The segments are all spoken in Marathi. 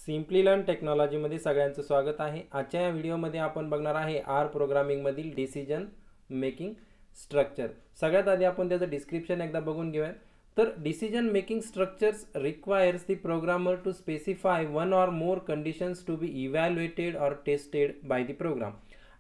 सिम्पली लर्न टेक्नॉलॉजीमध्ये सगळ्यांचं स्वागत आहे। आजच्या या व्हिडिओमध्ये आपण बघणार आहे आर प्रोग्रामिंगमधील डिसिजन मेकिंग स्ट्रक्चर। सगळ्यात आधी आपण त्याचं डिस्क्रिप्शन एकदा बघून घेऊया। तर decision making structures requires the programmer to specify one or more conditions to be evaluated or tested by the program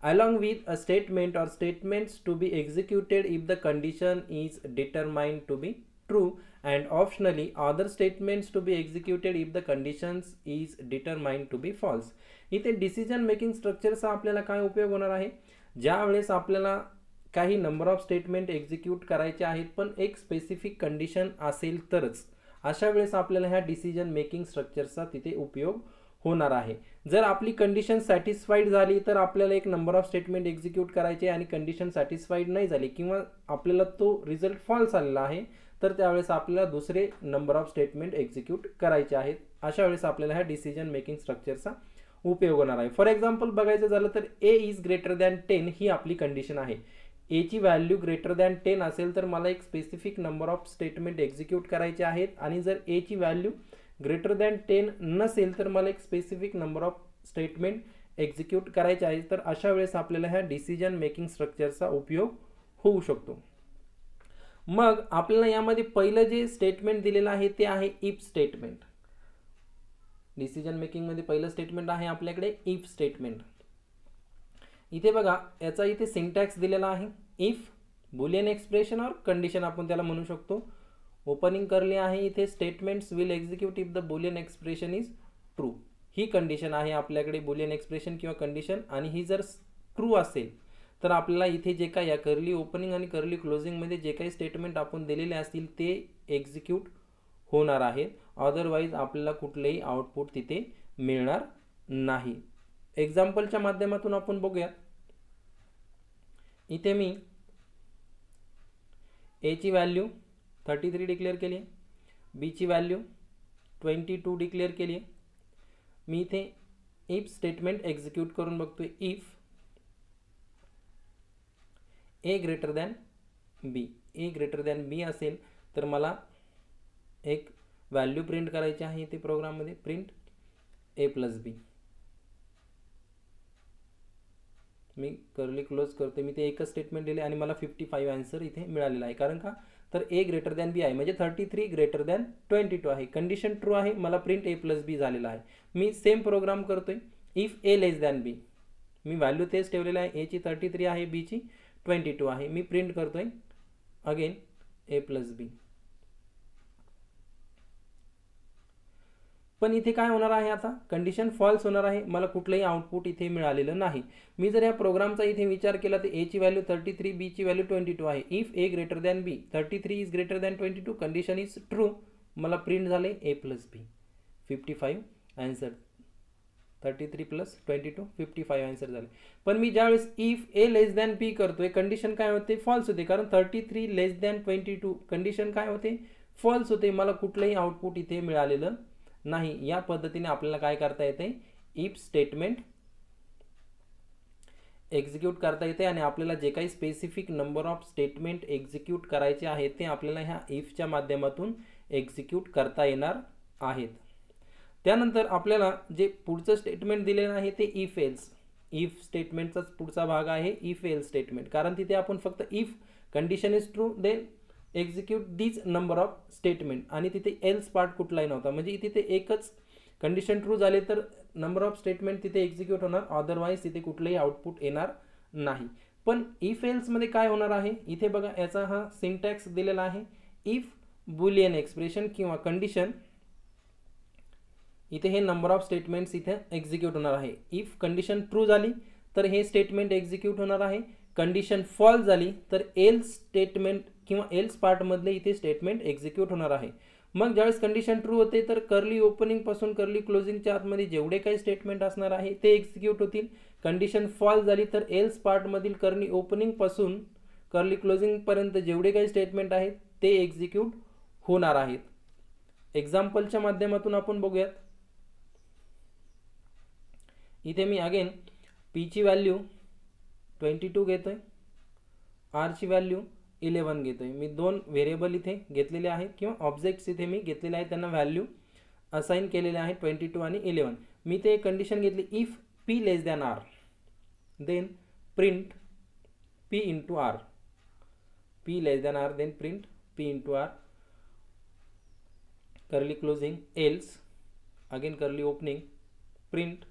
along with a statement or statements to be executed if the condition is determined to be true and optionally other statements to be executed if the conditions is determined to be false। इथे डिसिजन मेकिंग स्ट्रक्चरचा आपल्याला काय उपयोग होणार आहे, ज्या वेळेस आपल्याला काही नंबर ऑफ स्टेटमेंट एक्झिक्यूट करायचे आहेत पण एक स्पेसिफिक कंडिशन असेल तरच अशा वेळेस आपल्याला ह्या डिसिजन मेकिंग स्ट्रक्चरचा तिथे उपयोग होणार आहे। जर आपली कंडिशन सॅटिस्फाईड झाली तर आपल्याला एक नंबर ऑफ स्टेटमेंट एक्झिक्यूट करायचे आणि कंडिशन सॅटिस्फाईड नाही झाली किंवा आपल्याला तो रिझल्ट फॉल्स आलेला आहे तर त्यावेळेस आपल्याला दुसरे नंबर ऑफ स्टेटमेंट एक्झिक्यूट करायचे आहेत। अशा वेळेस आपल्याला ह्या डिसिजन मेकिंग स्ट्रक्चरचा उपयोग होणार आहे। फॉर एक्झाम्पल बघायचं झालं तर ए इज ग्रेटर दॅन 10 ही आपली कंडिशन आहे। ए ची व्हॅल्यू ग्रेटर दॅन 10 असेल तर मला एक specific number of statement execute करायचे आहेत आणि जर ए ची व्हॅल्यू ग्रेटर दॅन 10 नसेल तर मला एक specific number of statement execute करायचे आहे। तर अशा वेळेस आपल्याला ह्या डिसिजन मेकिंग स्ट्रक्चरचा उपयोग होऊ शकतो। मग आपल्याला यामध्ये पहिलं जे स्टेटमेंट दिलेलं आहे ते आहे इफ स्टेटमेंट। डिसिजन मेकिंग मध्ये पहिलं स्टेटमेंट आहे आपल्याकडे इफ स्टेटमेंट। इथे बघा याचा इथे सिंटॅक्स दिलेला आहे इफ बुलियन एक्सप्रेशन और कंडिशन आपण त्याला म्हणू शकतो। ओपनिंग करली आहे इथे statements will execute if the Boolean expression is true. He condition आहे आपल्याकडे बुलियन एक्सप्रेशन किंवा कंडिशन आणि ही जर ट्रू असेल तर आपल्याला इथे जे काही या कर्ली ओपनिंग आणि कर्ली क्लोजिंग मध्ये जे काही स्टेटमेंट आपण दिलेले असतील ते एक्झिक्यूट होणार आहेत, अदरवाइज आपल्याला कुठलेही आउटपुट तिथे मिळणार नाही। एक्झाम्पलच्या माध्यमातून आपण बघूया। इथे मी ए ची व्हॅल्यू 33 डिक्लेअर केली आहे, बी ची व्हॅल्यू 22 डिक्लेअर केली आहे। मी इथे इफ स्टेटमेंट एक्झिक्यूट करून बघतोय। If A greater than B, A greater than B असेल तर मला एक व्हॅल्यू प्रिंट करायची आहे इथे प्रोग्राममध्ये, प्रिंट ए प्लस बी। मी कर्ली क्लोज करते, मी ते एकच स्टेटमेंट दिले आणि मला 55 आन्सर इथे मिळालेला आहे। कारण का तर ए ग्रेटर दॅन बी आहे म्हणजे 33 ग्रेटर दॅन 22 आहे। कंडिशन ट्रू आहे, मला प्रिंट ए प्लस बी झालेला आहे। मी सेम प्रोग्राम करतोय if a less than b, मी व्हॅल्यू तेच ठेवलेलं आहे, ए ची 33 आहे, बी ची 22 आहे। मी प्रिंट करतोय अगेन ए प्लस बी। पण इथे काय होणार आहे, आता कंडिशन फॉल्स होणार आहे, मला कुठलंही आउटपुट इथे मिळालेलं नाही। मी जर या प्रोग्रामचा इथे विचार केला तर ए ची व्हॅल्यू 33, बी ची व्हॅल्यू 22 आहे। If A greater than b, 33 is greater than 22, condition is true, मला प्रिंट झाले a plus b, 55 answer. 33 plus 22 55 answer झाले। पण मी ज्यावेळेस इफ ए लेस दॅन बी करतोय कंडिशन काय होते, फॉल्स होते, कारण 33 लेस दॅन 22 कंडिशन काय होते, फॉल्स होते, मला कुठलंही आउटपुट इथे मिळालेलं नाही। या पद्धतीने आपल्याला काय करता येते, इफ स्टेटमेंट एक्झिक्यूट करता येते आणि आपल्याला जे काही specific number of statement execute करायचे आहेत ते आपल्याला ह्या इफच्या माध्यमातून एक्झिक्यूट करता येणार आहेत। त्यानंतर आपल्याला जे पुढचं स्टेटमेंट दिलेलं आहे ते इफ एल्स, इफ स्टेटमेंटचाच पुढचा भाग आहे इफ एल्स स्टेटमेंट। कारण तिथे आपण फक्त if condition is true then execute this number of statement आणि तिथे एल्स पार्ट कुठलाही नव्हता, म्हणजे तिथे एकच कंडिशन ट्रू झाले तर नंबर ऑफ स्टेटमेंट तिथे एक्झिक्यूट होणार, अदरवाइज तिथे कुठलेही आउटपुट येणार नाही। पण इफ एल्स मध्ये काय होणार आहे, इथे बघा याचा हा सिंटॅक्स दिलेला आहे इफ बुलियन एक्सप्रेशन किंवा कंडिशन। इथे हे नंबर ऑफ स्टेटमेंट्स इथे एक्झिक्यूट होणार आहे। इफ कंडिशन ट्रू झाली तर हे स्टेटमेंट एक्झिक्यूट होणार आहे, कंडिशन फॉल्स झाली तर एल्स स्टेटमेंट किंवा एल्स पार्ट मधले इथे स्टेटमेंट एक्झिक्यूट होणार आहे। मग ज्यावेळेस कंडिशन ट्रू होते तर कर्ली ओपनिंग पासून कर्ली क्लोजिंगच्या आतमध्ये जेवढे काही स्टेटमेंट असणार आहे ते एक्झिक्यूट होतील। कंडिशन फॉल्स झाली तर एल्स पार्ट मधील कर्ली ओपनिंग पासून कर्ली क्लोजिंग पर्यंत जेवढे काही स्टेटमेंट आहेत ते एक्झिक्यूट होणार आहेत। एक्झाम्पलच्या माध्यमातून आपण बघूयात। इथे मी अगेन पी ची व्हॅल्यू 22 घेतोय, आर ची व्हॅल्यू 11 घेतोय। मी दोन व्हेरिएबल इथे घेतलेले आहेत किंवा ऑब्जेक्ट्स इथे मी घेतलेले आहेत, त्यांना व्हॅल्यू असाइन केलेले आहे 22 आणि 11. मी ते कंडिशन घेतली, if p less than r then print p into r. P less than r then print p into r, curly closing, else again curly opening, print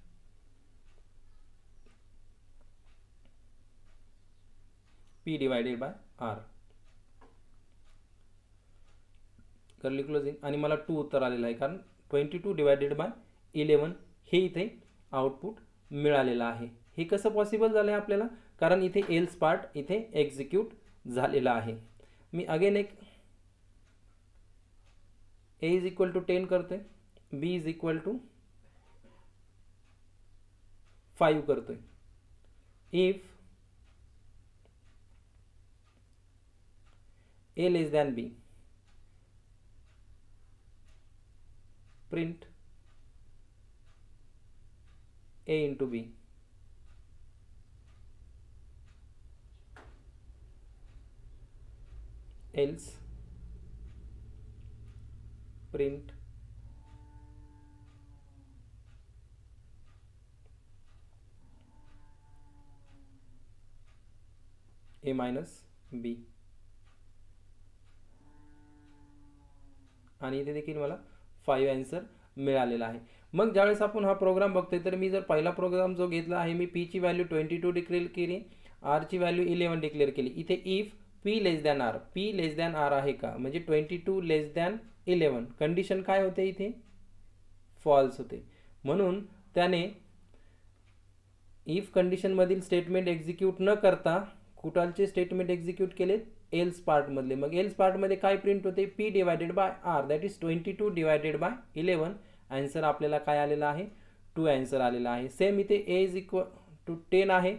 p divided by r, curly closing. आणि मला 2 उत्तर आलेलं आहे कारण 22 डिवायडेड बाय 11 हे इथे आउटपुट मिळालेलं आहे. हे कसं पॉसिबल झालं आहे आपल्याला, कारण इथे एल्स पार्ट इथे एक्झिक्यूट झालेला आहे. मी अगेन एक a इज इक्वल टू 10 करतोय, b इज इक्वल टू 5 करतोय. If a less than b print a into b. Else print a minus b. आणि इथे देखील मला 5 आन्सर मिळालेला आहे. मग ज्यावेळेस आपण हा प्रोग्राम बघतोय तर मी जर पहिला प्रोग्राम जो घेतला आहे, मी p ची व्हॅल्यू 22 डिक्लेअर केली, r ची व्हॅल्यू 11 डिक्लेअर केली. इथे if p less than r, p less than r आहे का, म्हणजे 22 लेस दॅन 11 कंडिशन काय होते, इथे फॉल्स होते. म्हणून त्याने इफ कंडिशन मधील स्टेटमेंट एक्झिक्यूट न करता कुठालचे स्टेटमेंट एक्झिक्यूट केले, एल्स पार्ट मधले. मग एल्स पार्ट मध्ये काय प्रिंट होते, p divided by r that is 22 divided by 11. Answer आपल्याला काय आलेला आहे, 2 आन्सर आलेला आहे. सेम इथे a इज इक्वल टू 10 आहे,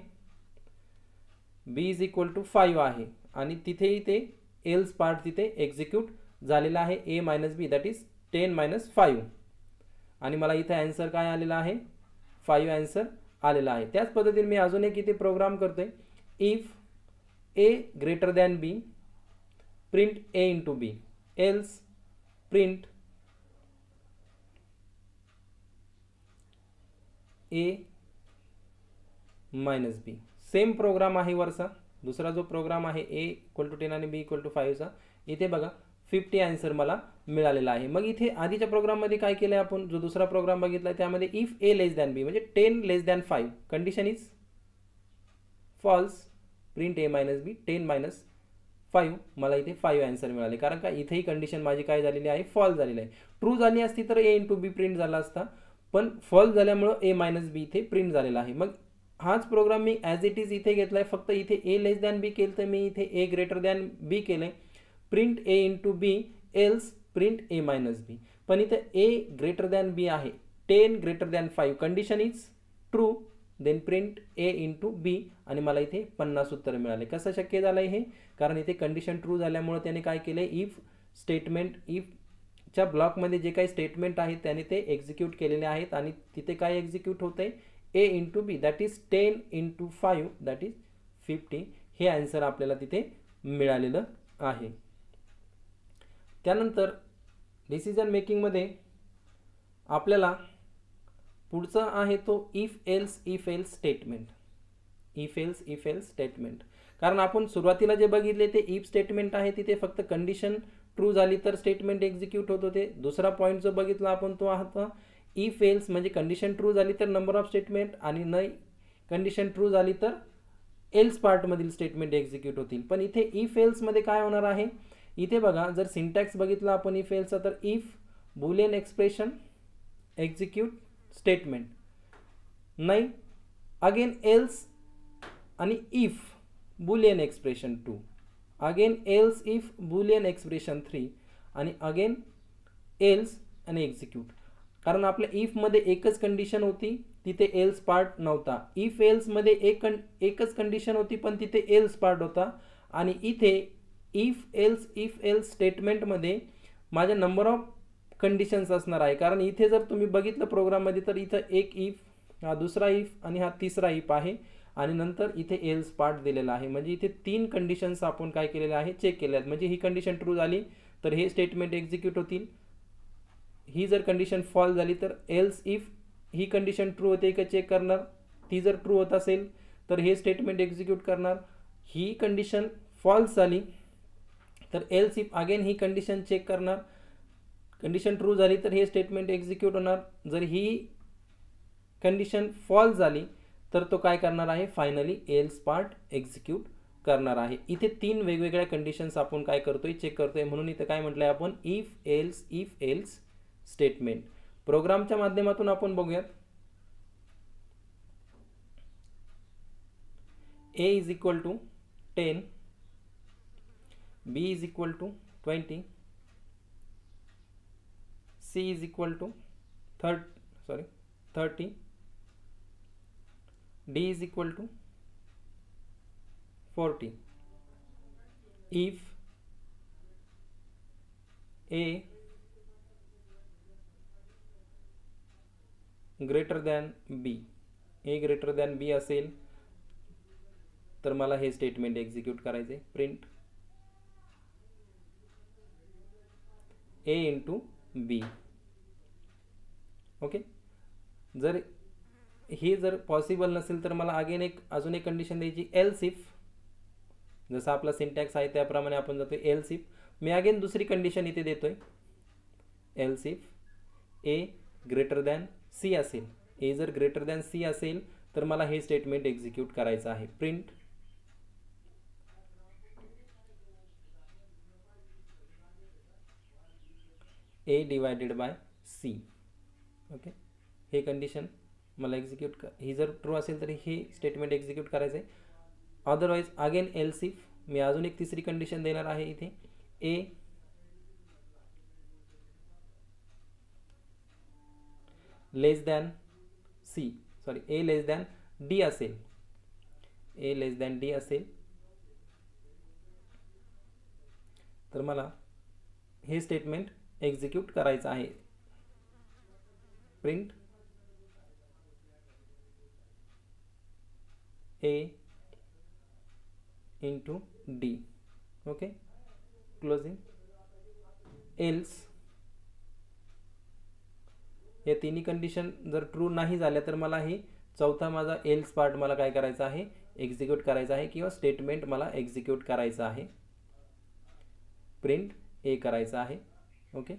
b इज इक्वल टू 5 आहे आणि तिथेही ते एल्स पार्ट तिथे एक्झिक्यूट झालेला आहे, a minus b that is 10 minus 5. आणि मला इथे आन्सर काय आलेला आहे, 5 आन्सर आलेला आहे. त्याच पद्धतीने मी अजून एक इथे प्रोग्राम करतोय, if a greater than b print a into b, else print a minus b. Same programme आहे वरचा, दुसरा जो प्रोग्राम आहे a इक्वल टू 10 आणि b इक्वल टू 5 चा, इथे बघा 50 आन्सर मला मिळालेला आहे. मग इथे आधीच्या प्रोग्राममध्ये काय केलं आपण, जो दुसरा प्रोग्राम बघितला त्यामध्ये if a less than b म्हणजे 10 less than 5 condition is false, print a minus b 10 minus 5. मला इथे 5 आन्सर मिळाले, कारण का इथेही कंडिशन माझी काय झालेली आहे, फॉल्स झालेली आहे. ट्रू झाली असती तर a इंटू बी प्रिंट झाला असता, पण फॉल्स झाल्यामुळे a मायनस बी इथे प्रिंट झालेला आहे. मग हाच प्रोग्राम मी ॲज इट इज इथे घेतलाय, फक्त इथे a लेस दॅन b केलं तर मी इथे a ग्रेटर दॅन b केलंय, print a into b else print a minus b. पण इथे a ग्रेटर दॅन b आहे, 10 greater than 5 condition is true, then print a into b आणि मला इथे 50 उत्तर मिळाले. कसं शक्य झालं हे, कारण इथे कंडिशन ट्रू झाल्यामुळे त्याने काय केलं, इफ स्टेटमेंट, इफच्या ब्लॉकमध्ये जे काही स्टेटमेंट आहेत त्याने ते एक्झिक्यूट केलेले आहेत आणि तिथे काय एक्झिक्यूट होतंय, a into b that is 10 into 5 that is 50. हे आन्सर आपल्याला तिथे मिळालेलं आहे. त्यानंतर डिसिजन मेकिंगमध्ये आपल्याला पुढचा आहे तो if else statement. If else statement, कारण आपण सुरुवातीला जे बघितले ते इफ स्टेटमेंट आहे, तिथे फक्त कंडिशन ट्रू झाली तर स्टेटमेंट एक्झिक्यूट होत होते. दुसरा पॉईंट जो बघितला आपण तो होता इफ एल्स, म्हणजे कंडिशन ट्रू झाली तर नंबर ऑफ स्टेटमेंट आणि नाही कंडिशन ट्रू झाली तर एल्स पार्टमधील स्टेटमेंट एक्झिक्यूट होतील. पण इथे इफ एल्समध्ये काय होणार आहे, इथे बघा जर सिंटॅक्स बघितला आपण इफ एल्सचा, तर if boolean expression execute statement नाही, अगेन एल्स आणि if boolean expression 2, again else if boolean expression 3 आणि अगेन एल्स आणि एक्झिक्यूट. कारण आपल्या इफमध्ये एकच कंडिशन होती, तिथे एल्स पार्ट नव्हता. इफ एल्समध्ये एकच कंडिशन होती पण तिथे एल्स पार्ट होता. आणि इथे इफ एल्स स्टेटमेंटमध्ये माझ्या नंबर ऑफ कंडिशन्स असणार आहे, कारण इथे जर तुम्ही बघितलं प्रोग्राममध्ये तर इथं एक इफ, हा दुसरा इफ आणि हा तिसरा इफ आहे आणि नंतर इथे एल्स पार्ट दिलेला आहे. म्हणजे इथे 3 कंडिशन्स आपण काय केलेले आहे, चेक केल्या आहेत. म्हणजे ही कंडिशन ट्रू झाली तर हे स्टेटमेंट एक्झिक्यूट होतील, ही जर कंडिशन फॉल्स झाली तर else if he condition true होते का चेक करणार, ती जर ट्रू होत असेल तर हे स्टेटमेंट एक्झिक्यूट करणार. ही कंडिशन फॉल्स झाली तर एल्स इफ अगेन ही कंडिशन चेक करणार, कंडिशन ट्रू झाली तर हे स्टेटमेंट एक्झिक्यूट होणार. जर ही कंडिशन फॉल्स झाली तर तो काय करणार आहे, फायनली एल्स पार्ट एक्झिक्यूट करणार आहे. इथे 3 वेगवेगळ्या कंडिशन्स आपण काय करतोय, चेक करतोय. म्हणून इथे काय म्हटलंय आपण, इफ एल्स स्टेटमेंट. प्रोग्रामच्या माध्यमातून आपण बघूयात. a is equal to 10, b is equal to 20, c is equal to 30, d is equal to 40. If a greater than b, a greater than b असेल तर मला हे स्टेटमेंट एक्झिक्यूट करायचे, print a into b. Okay. जर हे जर पॉसिबल नसेल तर मला अजून एक कंडिशन द्यायची, एल्स इफ. जसा आपला सिंटॅक्स आहे त्याप्रमाणे आपण जातोय, एल्स इफ. मी अगेन दुसरी कंडिशन इथे देतोय, else if A greater than c असेल. ए जर ग्रेटर दॅन सी असेल तर मला हे स्टेटमेंट एक्झिक्यूट करायचं आहे, print a divided by c. Okay. हे कंडिशन मला एक्झिक्यूट ही जर ट्रू असेल तर हे स्टेटमेंट एक्झिक्यूट करायचं आहे. अदरवाईज अगेन एल्स इफ मी अजून एक तिसरी कंडिशन देणार आहे इथे, a less than c, sorry a less than d असेल, ए लेस दॅन डी असेल तर मला हे स्टेटमेंट एक्झिक्यूट करायचं आहे, print a into d. Okay. Closing. Else या तिन्ही कंडिशन जर ट्रू नाही झाल्या तर मला हे चौथा माझा एल्स पार्ट मला काय करायचा आहे, एक्झिक्यूट करायचा आहे किंवा स्टेटमेंट मला एक्झिक्यूट करायचं आहे, प्रिंट ए करायचं आहे. ओके.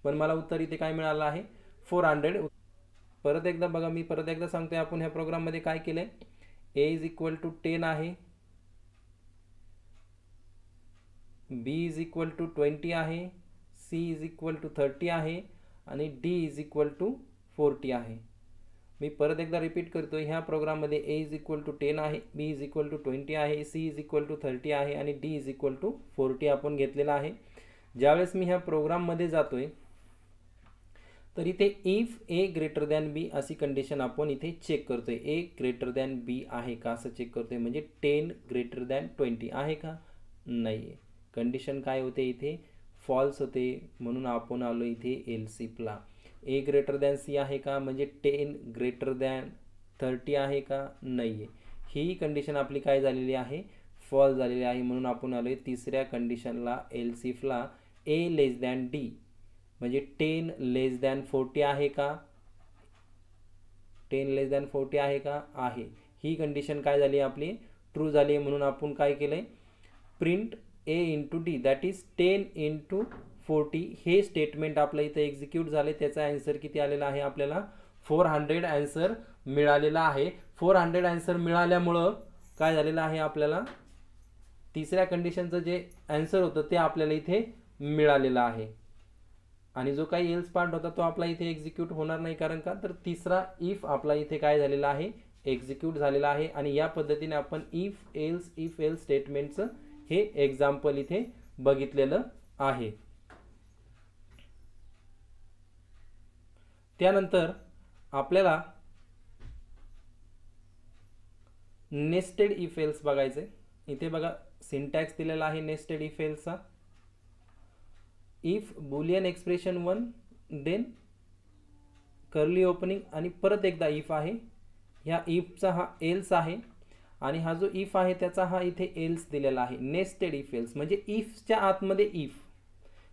पण मला उत्तर इथे काय मिळालं आहे, 400. परत एकदा बघा, मी परत एकदा सांगतोय, आपण ह्या प्रोग्राममध्ये काय केलंय, a इज इक्वल टू 10 आहे, b इज इक्वल टू 20 आहे, c इज इक्वल टू 30 आहे आणि d इज इक्वल टू 40 आहे. मी परत एकदा रिपीट करतो, ह्या प्रोग्राममध्ये a इज इक्वल टू 10 आहे, b इज इक्वल टू 20 आहे, c इज इक्वल टू 30 आहे आणि d इज इक्वल टू 40 आपण घेतलेला आहे. ज्यावेळेस मी ह्या प्रोग्राममध्ये जातोय तर इथे इफ ए ग्रेटर दॅन बी अशी कंडिशन आपण इथे चेक करतोय, ए ग्रेटर दॅन बी आहे का असं चेक करतोय. म्हणजे 10 ग्रेटर दॅन 20 आहे का, नाही आहे. कंडिशन काय होते इथे, फॉल्स होते, म्हणून आपण आलो इथे एल्स इफला. ए ग्रेटर दॅन सी आहे का, म्हणजे 10 ग्रेटर दॅन 30 आहे का, नाही आहे. ही कंडिशन आपली काय झालेली आहे, फॉल्स झालेली आहे. म्हणून आपण आलो तिसऱ्या कंडिशनला, एल्स इफला ए लेस दॅन डी म्हणजे 10 लेस दॅन 40 आहे का, 10 लेस दॅन 40 आहे का, आहे. ही कंडिशन काय झाली आपली, ट्रू झाली. म्हणून आपण काय केलंय, print A into D that is 10 into 40 हे स्टेटमेंट आपलं इथं एक्झिक्यूट झाले. त्याचा आन्सर किती आलेला आहे, आपल्याला 400 आन्सर मिळालेला आहे. 400 आन्सर मिळाल्यामुळं काय झालेलं आहे, आपल्याला तिसऱ्या कंडिशनचं जे आन्सर होतं ते आपल्याला इथे मिळालेलं आहे. आणि जो काही एल्स पार्ट होता तो आपला इथे एक्झिक्यूट होणार नाही, कारण का तर तिसरा इफ आपला इथे काय झालेला आहे, एक्झिक्यूट झालेला आहे. आणि या पद्धतीने आपण इफ एल्स स्टेटमेंटचं हे एक्झाम्पल इथे बघितलेलं आहे. त्यानंतर आपल्याला नेस्टेड इफ एल्स बघायचे. इथे बघा सिंटॅक्स दिलेला आहे नेस्टेड इफ एल्सचा. If boolean expression 1 then curly opening आणि परत एकदा इफ आहे. ह्या इफचा हा एल्स आहे आणि हा जो इफ आहे त्याचा हा इथे एल्स दिलेला आहे. नेस्टेड इफ एल्स म्हणजे इफच्या आतमध्ये इफ.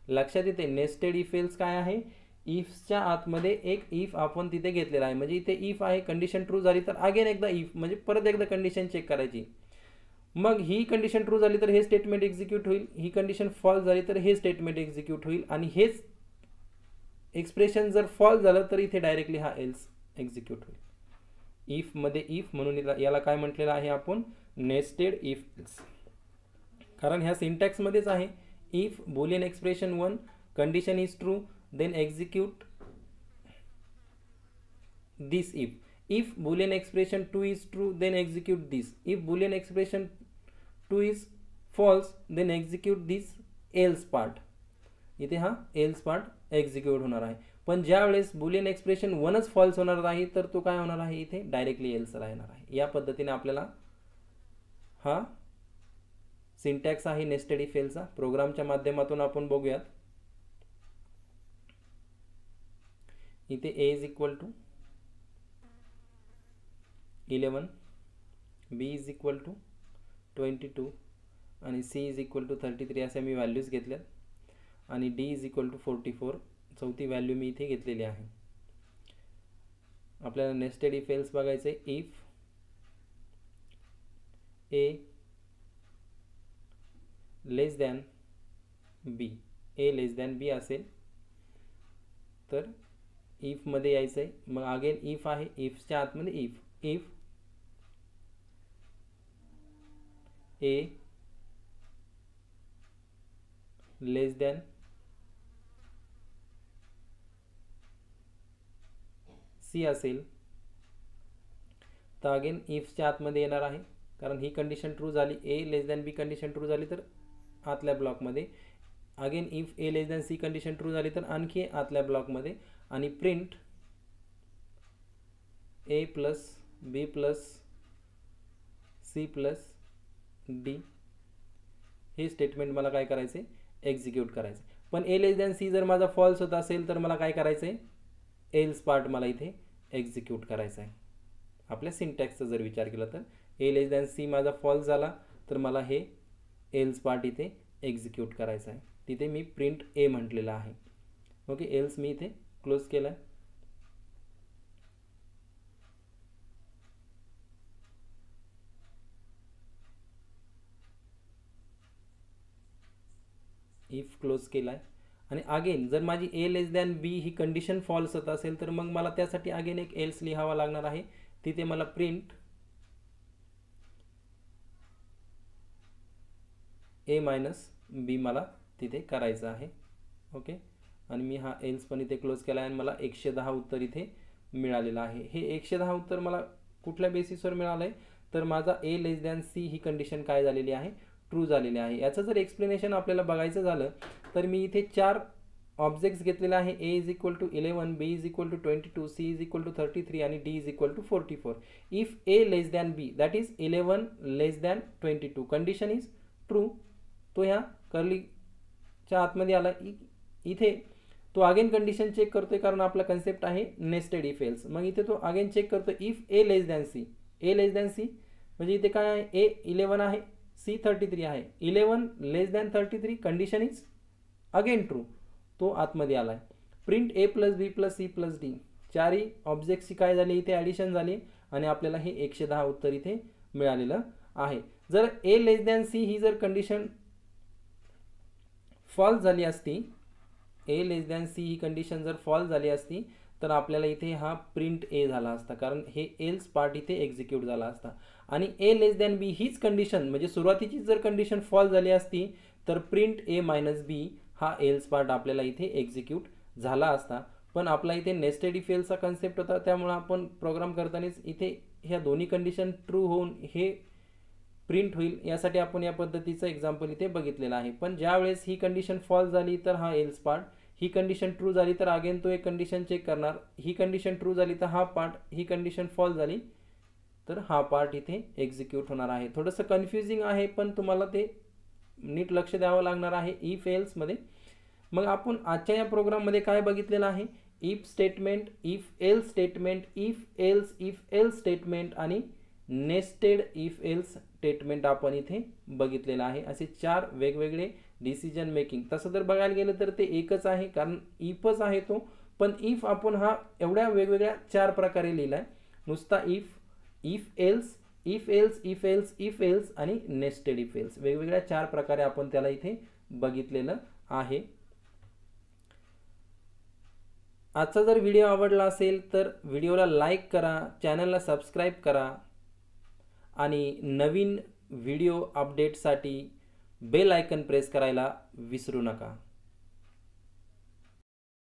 लक्षात येते नेस्टेड इफ एल्स काय आहे, इफच्या आतमध्ये एक इफ आपण तिथे घेतलेला आहे, म्हणजे इथे इफ आहे, कंडिशन ट्रू झाली तर अगेन एकदा इफ, म्हणजे परत एकदा कंडिशन चेक करायची. मग ही कंडिशन ट्रू झाली तर हे स्टेटमेंट एक्झिक्यूट होईल, ही कंडिशन फॉल्स झाली तर हे स्टेटमेंट एक्झिक्यूट होईल, आणि हेच एक्सप्रेशन जर फॉल्स झालं तर इथे डायरेक्टली हा एल्स एक्झिक्यूट होईल. इफ मध्ये इफ म्हणून याला काय म्हटलेलं आहे आपण, नेस्टेड इफ एल्स. कारण ह्या सिंटॅक्स मध्येच आहे. If boolean expression 1 condition is true then execute this if. If boolean expression 2 is true then execute this. If boolean expression 2 is false then execute this else part. इथे हा else part एक्झिक्यूट होणार आहे. पण ज्या वेळेस बुलियन एक्सप्रेशन 1च फॉल्स होणार आहे तर तो काय होणार आहे, इथे डायरेक्टली एल्स राहणार आहे. या पद्धतीने आपल्याला हा सिंटॅक्स आहे नेस्टेड इफ एल्सचा. प्रोग्रामच्या माध्यमातून आपण बघूयात. इथे a is equal to 11, b is equal to 22 आणि c इज इक्वल टू 33 असे मी व्हॅल्यूज घेतल्यात, आणि d इज इक्वल टू 44 चौथी व्हॅल्यू मी इथे घेतलेली आहे. आपल्याला नेस्टेड इफ एल्स बघायचं आहे. If a less than b, a less than b असेल तर इफ मध्ये यायचं आहे. मग अगेन इफ आहे, इफच्या आतमध्ये if a less than c असेल तर अगेन इफच्या आतमध्ये येणार आहे, कारण ही कंडिशन ट्रू झाली. a less than b condition true झाली तर आतल्या ब्लॉकमध्ये. Again if a less than c condition true झाली तर आणखी आतल्या ब्लॉकमध्ये. आणि print a plus b plus c plus D हे स्टेटमेंट मला काय करायचं आहे, एक्झिक्यूट करायचं. पण a लेस दॅन c जर माझा फॉल्स होत असेल तर मला काय करायचं आहे, एल्स पार्ट मला इथे एक्झिक्यूट करायचा आहे. आपल्या सिंटॅक्सचा जर विचार केला तर a लेस दॅन c माझा फॉल्स झाला तर मला हे एल्स पार्ट इथे एक्झिक्यूट करायचा आहे. तिथे मी प्रिंट a म्हटलेला आहे. ओके, एल्स मी इथे क्लोज केला आहे. इफ क्लोज केला आहे. आणि अगेन जर माझी a लेस दॅन b ही कंडिशन फॉल्स होत असेल तर मग मला त्यासाठी अगेन एक एल्स लिहावा लागणार आहे. तिथे मला प्रिंट a मायनस b मला तिथे करायचं आहे. ओके, आणि मी हा एल्स पण इथे क्लोज केला आहे आणि मला 110 उत्तर इथे मिळालेलं आहे. हे 110 उत्तर मला कुठल्या बेसिसवर मिळालं आहे तर माझा a less than c he condition काय झालेली आहे, ट्रू झालेली आहे. याचं जर एक्सप्लेनेशन आपल्याला बघायचं झालं तर मी इथे 4 ऑब्जेक्ट्स घेतलेले आहे. a is equal to 11, b is equal to 22, c is equal to 33 आणि d is equal to 44. If a less than b that is 11 less than 22 condition is true. तो ह्या कर्लीच्या आतमध्ये आला. इथे तो अगेन कंडिशन चेक करतोय कारण आपला कन्सेप्ट आहे नेस्टेड इफ एल्स. मग इथे तो अगेन चेक करतो if a less than c. a less than c म्हणजे इथे काय आहे, a 11 आहे, c 33 आहे. 11 less than 33 condition is again true. तो आतमध्ये आला आहे. Print a plus b plus c plus d. चारही ऑब्जेक्टची काय झाली इथे ॲडिशन झाली आणि आपल्याला हे 110 उत्तर इथे मिळालेलं आहे. जर a लेस दॅन c ही जर कंडिशन फॉल्स झाली असती, a less than c he condition जर फॉल्स झाली असती तर आपल्याला इथे हा प्रिंट a झाला असता, कारण हे एल्स पार्ट इथे एक्झिक्यूट झाला असता. आणि a लेस दॅन b हीच कंडिशन म्हणजे सुरुवातीची जर कंडिशन फॉल्स झाली असती तर प्रिंट a मायनस b हा एल्स पार्ट आपल्याला इथे एक्झिक्यूट झाला असता. पण आपला इथे नेस्टेड इफ एल्सचा कन्सेप्ट होता, त्यामुळे आपण प्रोग्राम करतानाच इथे ह्या दोन्ही कंडिशन ट्रू होऊन हे प्रिंट होईल यासाठी आपण या पद्धतीचं एक्झाम्पल इथे बघितलेलं आहे. पण ज्या वेळेस ही कंडिशन फॉल्स झाली तर हा एल्स पार्ट, ही कंडिशन ट्रू झाली तर अगेन तो एक कंडिशन चेक करणार, ही कंडिशन ट्रू झाली तर हा पार्ट, ही कंडिशन फॉल्स झाली तर हा पार्ट इथे एक्झिक्यूट होणार आहे. थोडंसं कन्फ्युजिंग आहे पण तुम्हाला ते नीट लक्ष द्यावं लागणार आहे इफ एल्समध्ये. मग आपण आजच्या या प्रोग्राममध्ये काय बघितलेलं आहे, if statement, if else statement, if else statement आणि नेस्टेड इफ एल्स स्टेटमेंट आपण इथे बघितलेलं आहे. असे 4 वेगवेगळे डिसिजन मेकिंग. तसं जर बघायला गेलं तर ते एकच आहे कारण इफच आहे तो, पण इफ आपण हा एवढ्या वेगवेगळ्या 4 प्रकारे लिहिलाय, नुसता if else, if else, if else, if else आणि नेस्टेड इफ एल्स, वेगवेगळ्या 4 प्रकारे आपण त्याला इथे बघितलेलं आहे. आजचा जर व्हिडिओ आवडला असेल तर व्हिडिओला लाईक करा, चॅनलला सबस्क्राईब करा आणि नवीन व्हिडिओ अपडेटसाठी बेल आयकन प्रेस करायला विसरू नका.